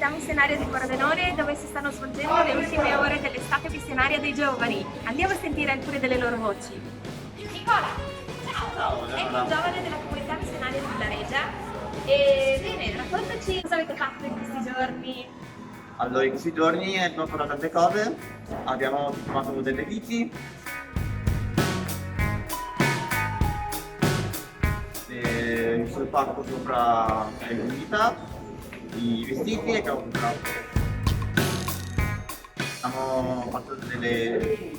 comunità missionaria di Pordenone, dove si stanno svolgendo le ultime ore dell'estate missionaria dei giovani. Andiamo a sentire alcune delle loro voci. Nicola, ciao! Sei un giovane della comunità missionaria di Villaregia e bene, raccontaci cosa avete fatto in questi giorni. Allora, in questi giorni abbiamo fatto tante cose, abbiamo sistemato delle bici, mi sono fatto sopra le comunità, i vestiti e abbiamo comprato. Abbiamo fatto delle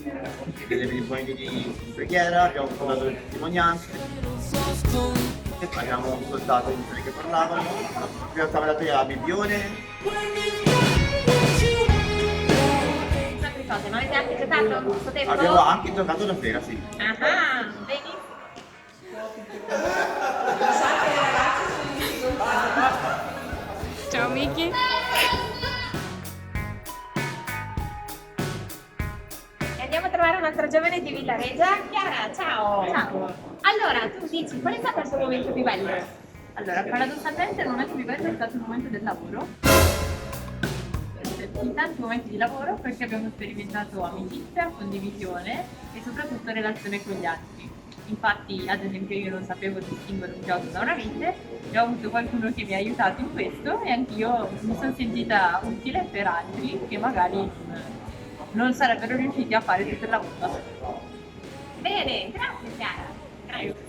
riunioni di preghiera, abbiamo portato le testimonianze, abbiamo ascoltato le persone che parlavano, abbiamo dato la Biblione. Cose, ma avete anche giocato questo tempo? Abbiamo anche giocato la sera, sì. Ah, benissimo. Ciao Miki. E andiamo a trovare un'altra giovane di Villaregia. Chiara, ciao! Ciao! Allora, tu dici, qual è stato il tuo momento più bello? Allora, paradossalmente il momento più bello è stato il momento del lavoro. In tanti momenti di lavoro perché abbiamo sperimentato amicizia, condivisione e soprattutto relazione con gli altri. Infatti, ad esempio, io non sapevo distinguere un chiodo da una vite e ho avuto qualcuno che mi ha aiutato in questo e anch'io mi sono sentita utile per altri che magari non sarebbero riusciti a fare tutto il lavoro da soli. Bene, grazie Chiara.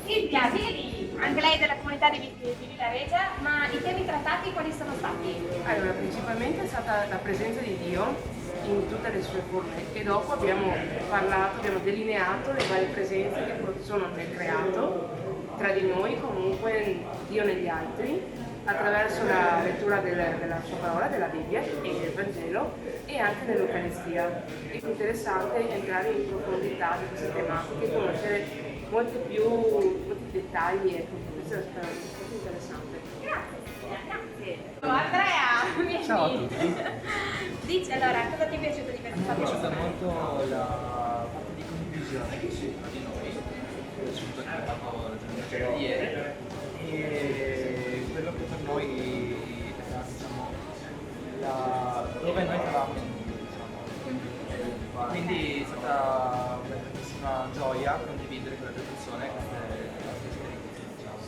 Silvia, vieni, anche lei è della comunità di Villaregia, ma i temi trattati quali sono stati? Allora, principalmente è stata la presenza di Dio in tutte le sue forme e dopo abbiamo parlato, abbiamo delineato le varie presenze che sono nel creato, tra di noi, comunque Dio negli altri, attraverso la lettura della sua parola, della Bibbia e del Vangelo e anche nell'Eucaristia. È interessante entrare in profondità di queste tematiche, conoscere molti dettagli e questo è stato molto interessante. Grazie. Andrea, vieni. Ciao a tutti. Dici allora, cosa ti è piaciuto di questa Mi è piaciuta festa? molto la parte di condivisione che c'è tra di noi, soprattutto che abbiamo raggiunto ieri, e quello che per noi era, diciamo, dove noi eravamo in diciamo. Quindi è stata una grandissima gioia condividere con le persone queste esperienze. Diciamo.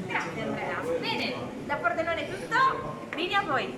Grazie Andrea. Bene, da Pordenone è tutto, vieni a voi.